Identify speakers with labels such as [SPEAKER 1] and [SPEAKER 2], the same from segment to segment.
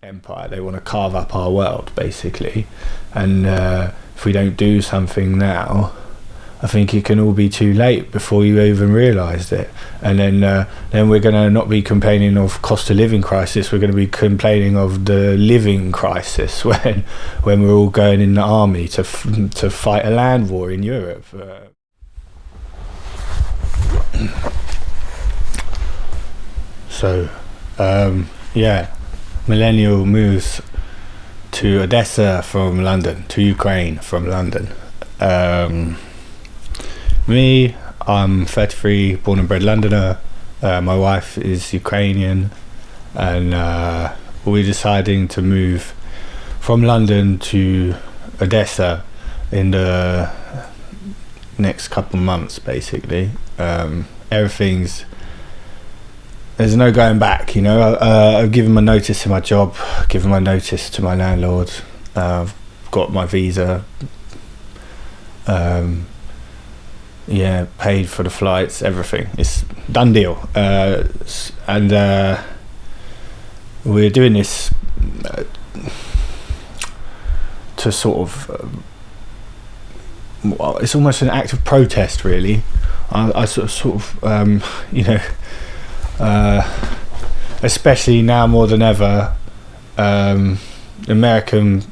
[SPEAKER 1] empire. They want to carve up our world, basically. And if we don't do something now, I think it can all be too late before you even realised it. And then we're going to not be complaining of cost of living crisis. We're going to be complaining of the living crisis when we're all going in the army to fight a land war in Europe. So, yeah, Millenial moves to Odessa from London, to Ukraine from London. Me, I'm 33, born and bred Londoner. My wife is Ukrainian, and we're deciding to move from London to Odessa in the next couple months, basically. There's no going back, you know. I've given my notice to my job, given my notice to my landlord. I've got my visa. Paid for the flights, everything. It's done deal. And we're doing this to sort of. It's almost an act of protest, really. I sort of, you know. Especially now more than ever, American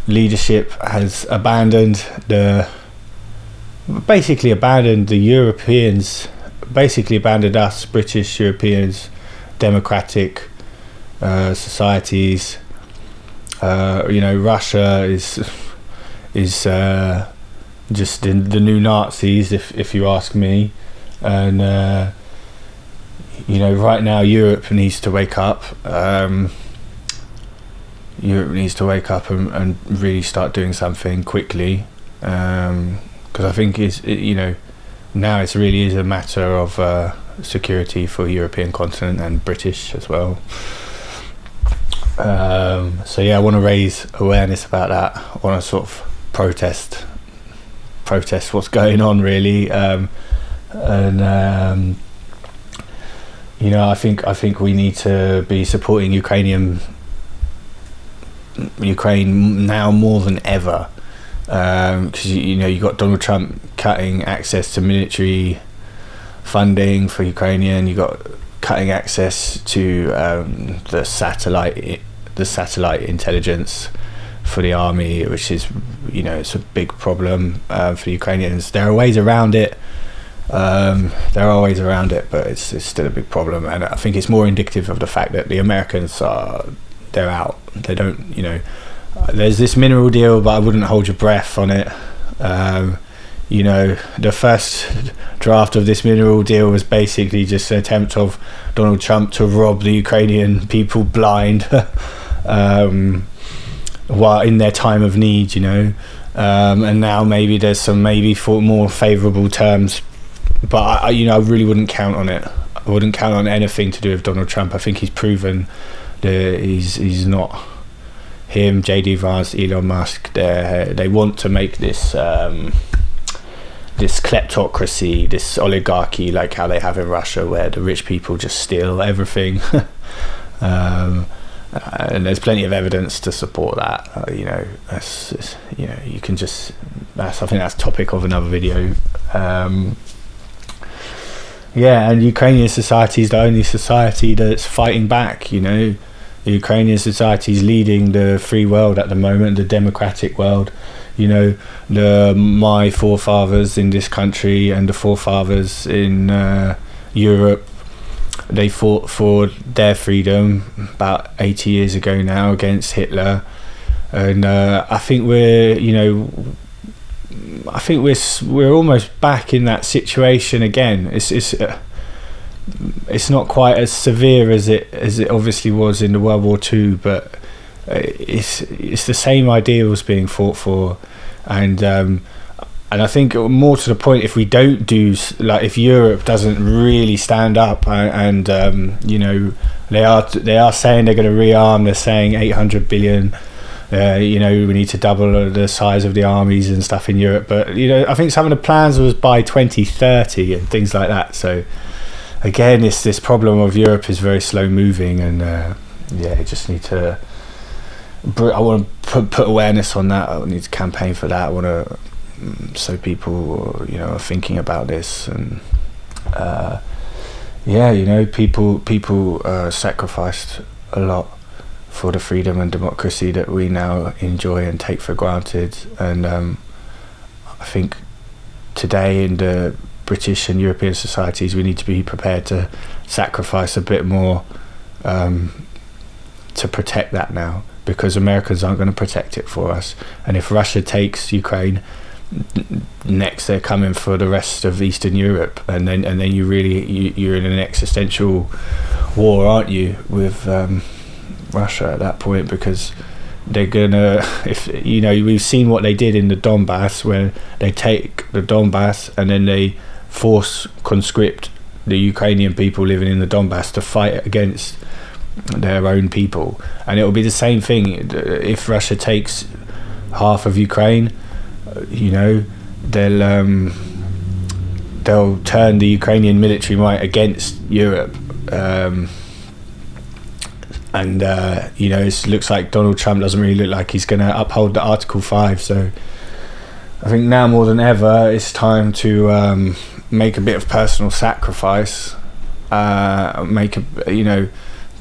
[SPEAKER 1] leadership has basically abandoned the Europeans, basically abandoned us British Europeans, democratic societies. You know, Russia is just the new Nazis, if you ask me. And you know, right now Europe needs to wake up. Europe needs to wake up and really start doing something quickly, because I think you know, now it really is a matter of security for the European continent and British as well. So yeah, I want to raise awareness about that. I want to sort of protest what's going on, really, you know, I think we need to be supporting Ukraine now more than ever, because you know, you got Donald Trump cutting access to military funding for Ukrainian. You got cutting access to the satellite intelligence for the army, which is, you know, it's a big problem for the Ukrainians. There are ways around it. There are ways around it, but it's still a big problem, and I think it's more indicative of the fact that the Americans they're out. They don't, you know, there's this mineral deal, but I wouldn't hold your breath on it. You know, the first draft of this mineral deal was basically just an attempt of Donald Trump to rob the Ukrainian people blind, while in their time of need, you know, and now maybe there's some for more favourable terms. But I really wouldn't count on it. I wouldn't count on anything to do with Donald Trump. I think he's proven that he's not him, J.D. Vance, Elon Musk. They want to make this this kleptocracy, this oligarchy, like how they have in Russia, where the rich people just steal everything. And there's plenty of evidence to support that. You know, you know, you can just. I think that's topic of another video. Yeah, and Ukrainian society is the only society that's fighting back, you know. The Ukrainian society is leading the free world at the moment, the democratic world. You know, my forefathers in this country and the forefathers in Europe, they fought for their freedom about 80 years ago now against Hitler. And I think we're almost back in that situation again. It's not quite as severe as it obviously was in the World War II, but it's the same ideals being fought for, and I think more to the point, if we don't do, like, if Europe doesn't really stand up and you know, they are saying they're going to rearm. They're saying 800 billion. You know, we need to double the size of the armies and stuff in Europe, but you know, I think some of the plans was by 2030 and things like that. So again, it's this problem of Europe is very slow moving, and yeah, just need to. I want to put awareness on that. I need to campaign for that. I want to, so people, you know, are thinking about this, and yeah, you know, people sacrificed a lot for the freedom and democracy that we now enjoy and take for granted. And I think today in the British and European societies, we need to be prepared to sacrifice a bit more to protect that now, because Americans aren't going to protect it for us. And if Russia takes Ukraine, next they're coming for the rest of Eastern Europe, and then you're in an existential war, aren't you, with Russia at that point, because they're gonna, if you know, we've seen what they did in the Donbass, where they take the Donbass and then they conscript the Ukrainian people living in the Donbass to fight against their own people. And it will be the same thing if Russia takes half of Ukraine. You know, they'll turn the Ukrainian military might against Europe, and you know, it looks like Donald Trump doesn't really look like he's going to uphold the Article 5. So I think now more than ever it's time to make a bit of personal sacrifice,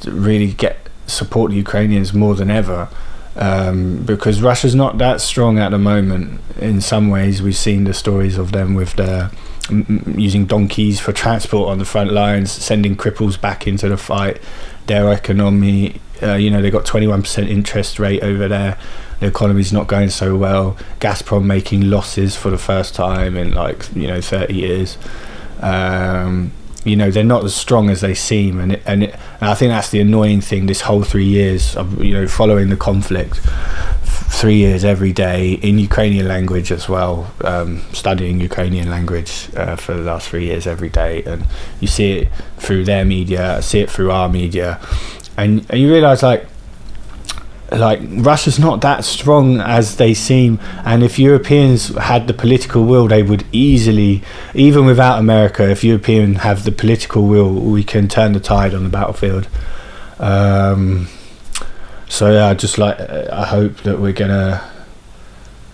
[SPEAKER 1] really support the Ukrainians more than ever, because Russia's not that strong at the moment. In some ways, we've seen the stories of them with their using donkeys for transport on the front lines, sending cripples back into the fight. Their economy, you know, they got 21% interest rate over there. The economy's not going so well. Gazprom making losses for the first time in 30 years. You know, they're not as strong as they seem, and I think that's the annoying thing. This whole 3 years of, you know, following the conflict, 3 years every day in Ukrainian language as well, studying Ukrainian language for the last 3 years every day, and you see it through their media, see it through our media, and you realise like Russia's not that strong as they seem. And if Europeans had the political will, they would easily, even without America, if Europeans have the political will, we can turn the tide on the battlefield. So yeah, I hope that we're gonna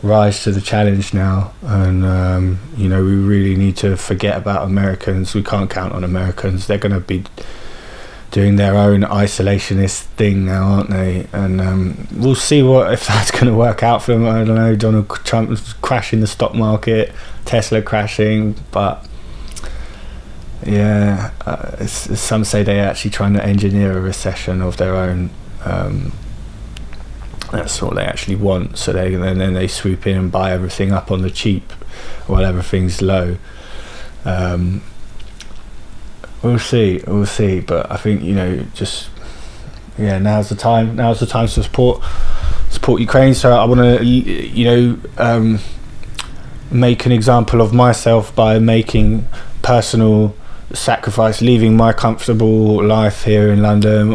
[SPEAKER 1] rise to the challenge now, and you know, we really need to forget about Americans. We can't count on Americans. They're gonna be doing their own isolationist thing now, aren't they? And we'll see if that's going to work out for them. I don't know. Donald Trump crashing the stock market, Tesla crashing, but yeah, some say they're actually trying to engineer a recession of their own. That's what they actually want. So then they swoop in and buy everything up on the cheap while everything's low. We'll see, but I think, you know, just now's the time to support Ukraine. So I want to, you know, make an example of myself by making personal sacrifice, leaving my comfortable life here in London,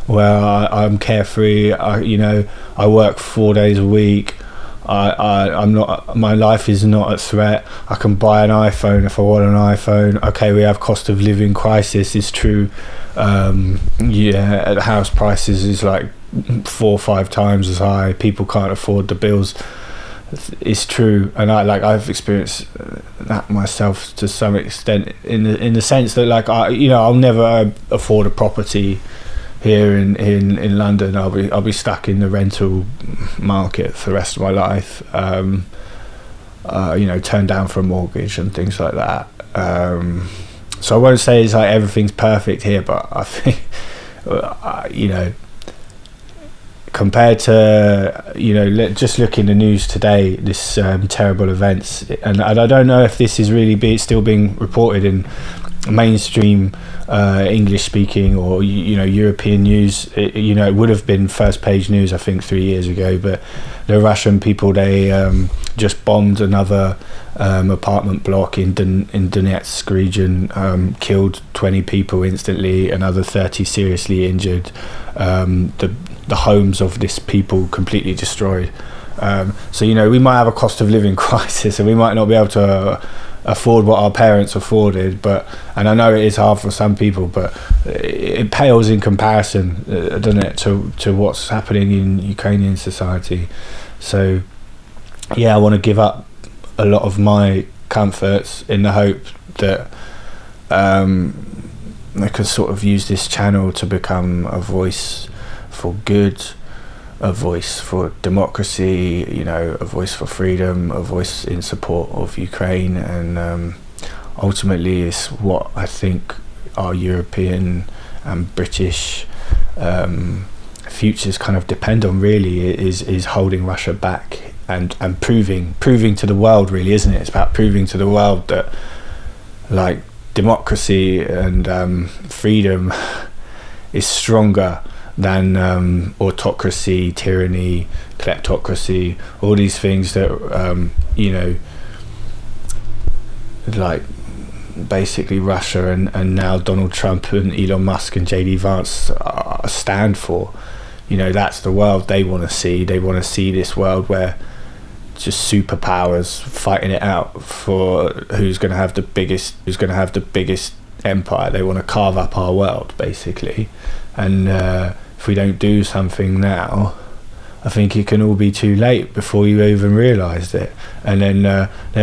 [SPEAKER 1] where I'm carefree. I work 4 days a week. I'm not. My life is not at threat. I can buy an iPhone if I want an iPhone. Okay, we have cost of living crisis. It's true. The house prices is like 4 or 5 times as high. People can't afford the bills. It's true, and I've experienced that myself to some extent. In the sense that I'll never afford a property here in London. I'll be stuck in the rental market for the rest of my life. Turned down for a mortgage and things like that. So I won't say it's like everything's perfect here, but I think compared to just look in the news today, this terrible events, and I don't know if this is really still being reported in mainstream English speaking or European news. It would have been first page news I think 3 years ago, but the Russian people, they just bombed another apartment block in Donetsk region, killed 20 people instantly, another 30 seriously injured. The homes of this people completely destroyed. So we might have a cost of living crisis, and we might not be able to afford what our parents afforded, and I know it is hard for some people, but it pales in comparison, doesn't it, to what's happening in Ukrainian society. So yeah, I want to give up a lot of my comforts in the hope that I could sort of use this channel to become a voice for good, a voice for democracy, you know, a voice for freedom, a voice in support of Ukraine, and ultimately it's what I think our European and British futures kind of depend on, really, is holding Russia back and proving to the world, really, isn't it? It's about proving to the world that, like, democracy and freedom is stronger than autocracy, tyranny, kleptocracy, all these things that you know, like basically Russia and now Donald Trump and Elon Musk and JD Vance stand for. You know, that's the world they want to see. They want to see this world where just superpowers fighting it out for who's going to have the biggest empire. They want to carve up our world, basically, and if we don't do something now, I think it can all be too late before you even realised it. And then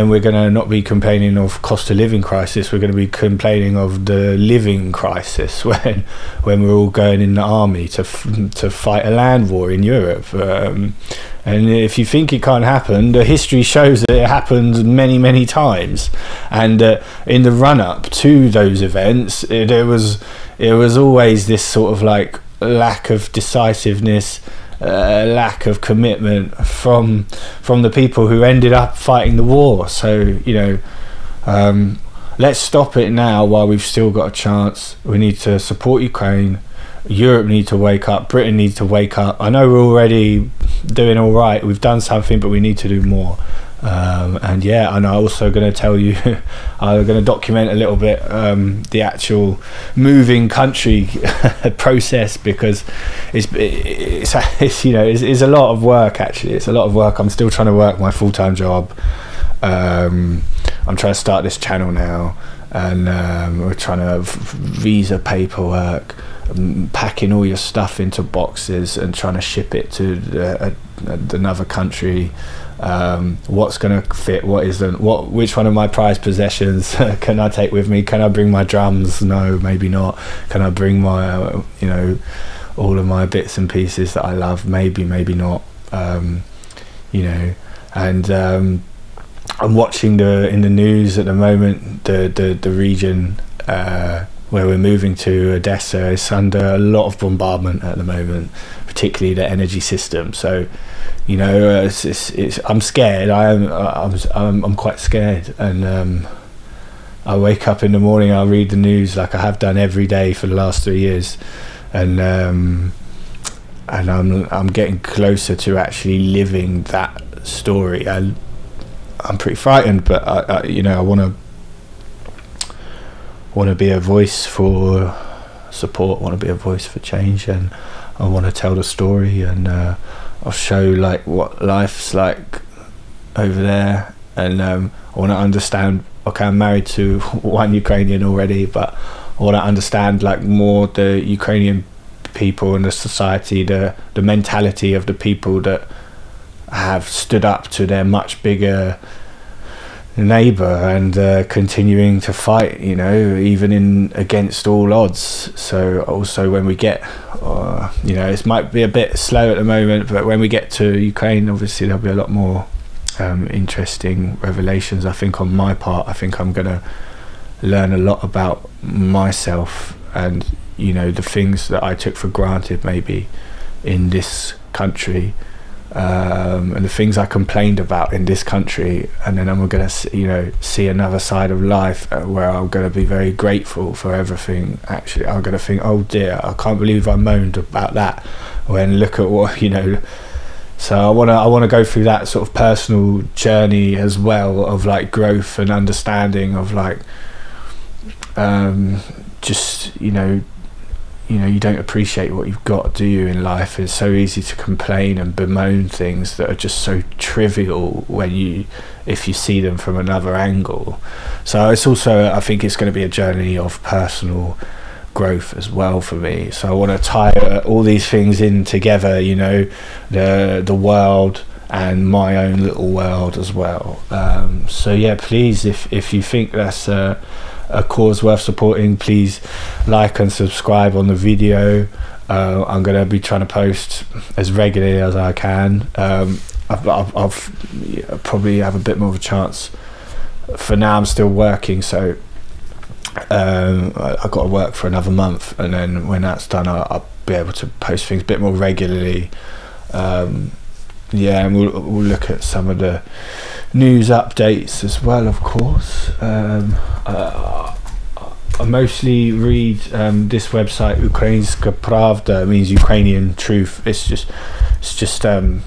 [SPEAKER 1] we're going to not be complaining of cost of living crisis. We're going to be complaining of the living crisis when we're all going in the army to fight a land war in Europe. And if you think it can't happen, the history shows that it happened many, many times. And in the run-up to those events, it was always this sort of like lack of decisiveness, lack of commitment from the people who ended up fighting the war. So, you know, let's stop it now while we've still got a chance. We need to support Ukraine. Europe needs to wake up. Britain needs to wake up. I know we're already doing all right. We've done something, but we need to do more. And yeah, and I'm also going to tell you, I'm going to document a little bit the actual moving country process, because it's you know, it's a lot of work. Actually, it's a lot of work. I'm still trying to work my full-time job. I'm trying to start this channel now, and we're trying to visa paperwork, packing all your stuff into boxes and trying to ship it to another country. What's going to fit, what isn't, which one of my prized possessions can I take with me? Can I bring my drums? No, maybe not. Can I bring my you know, all of my bits and pieces that I love? Maybe not. You know, and I'm watching in the news at the moment, the region where we're moving to, Odessa, is under a lot of bombardment at the moment, particularly the energy system. So, you know, it's I'm scared. I'm quite scared, and I wake up in the morning, I'll read the news like I have done every day for the last 3 years, and I'm getting closer to actually living that story. I'm pretty frightened, but I you know, I want to be a voice for support, want to be a voice for change, and I want to tell the story, and I'll show like what life's like over there, and I want to understand. Okay, I'm married to one Ukrainian already, but I want to understand like more the Ukrainian people and the society, the mentality of the people that have stood up to their much bigger neighbor and continuing to fight, you know, even against all odds. So also when we get you know, it might be a bit slow at the moment, but when we get to Ukraine, obviously there'll be a lot more interesting revelations. I think on my part, I think I'm gonna learn a lot about myself, and you know, the things that I took for granted maybe in this country, and the things I complained about in this country, and then I'm going to, you know, see another side of life where I'm going to be very grateful for everything. Actually, I'm going to think, oh dear, I can't believe I moaned about that, when look at what, you know. So I want to go through that sort of personal journey as well, of like growth and understanding of like just, you know, you know, you don't appreciate what you've got, do you, in life? It's so easy to complain and bemoan things that are just so trivial if you see them from another angle. So it's also, I think it's going to be a journey of personal growth as well for me. So I want to tie all these things in together, you know, the world and my own little world as well. So yeah, please, if you think that's a cause worth supporting, please like and subscribe on the video. I'm going to be trying to post as regularly as I can. I'll probably have a bit more of a chance. For now, I'm still working, so I've got to work for another month, and then when that's done, I'll be able to post things a bit more regularly. Yeah, and we'll look at some of the news updates as well, of course. I mostly read this website, Ukrainska Pravda, means Ukrainian truth. It's just a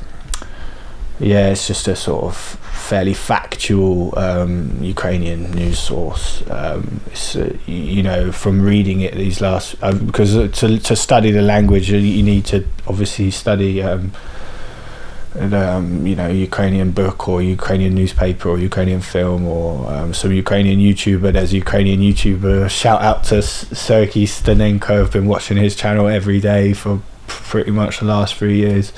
[SPEAKER 1] sort of fairly factual Ukrainian news source. It's you know, from reading it these last, because to study the language, you need to obviously study you know, Ukrainian book or Ukrainian newspaper or Ukrainian film or some Ukrainian YouTuber. There's a Ukrainian YouTuber, shout out to Sergei Stanenko. I've been watching his channel every day for pretty much the last 3 years.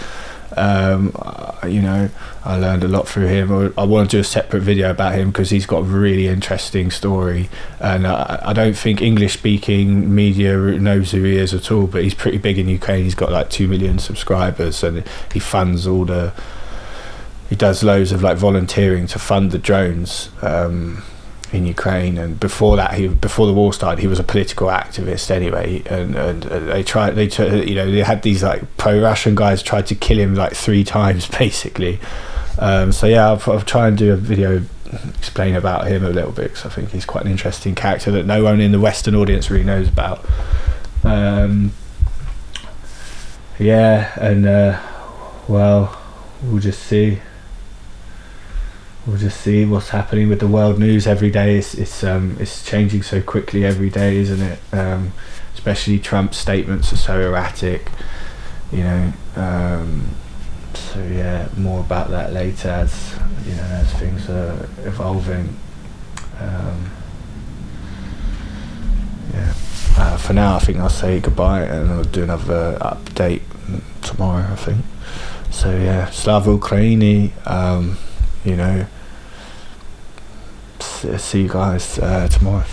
[SPEAKER 1] You know, I learned a lot through him. I want to do a separate video about him because he's got a really interesting story, and I don't think English speaking media knows who he is at all, but he's pretty big in Ukraine. He's got like 2 million subscribers, and he funds he does loads of like volunteering to fund the drones in Ukraine. And before that, before the war started, he was a political activist anyway, and they tried, you know, they had these like pro-Russian guys tried to kill him like 3 times basically. So yeah, I'll try and do a video explain about him a little bit, because I think he's quite an interesting character that no one in the Western audience really knows about. Yeah, and well, we'll just see what's happening with the world news every day. It's changing so quickly every day, isn't it? Especially Trump's statements are so erratic, you know. So yeah, more about that later, as you know, as things are evolving. Yeah. For now, I think I'll say goodbye, and I'll do another update tomorrow, I think. So yeah, Slava Ukraini. You know, see you guys tomorrow.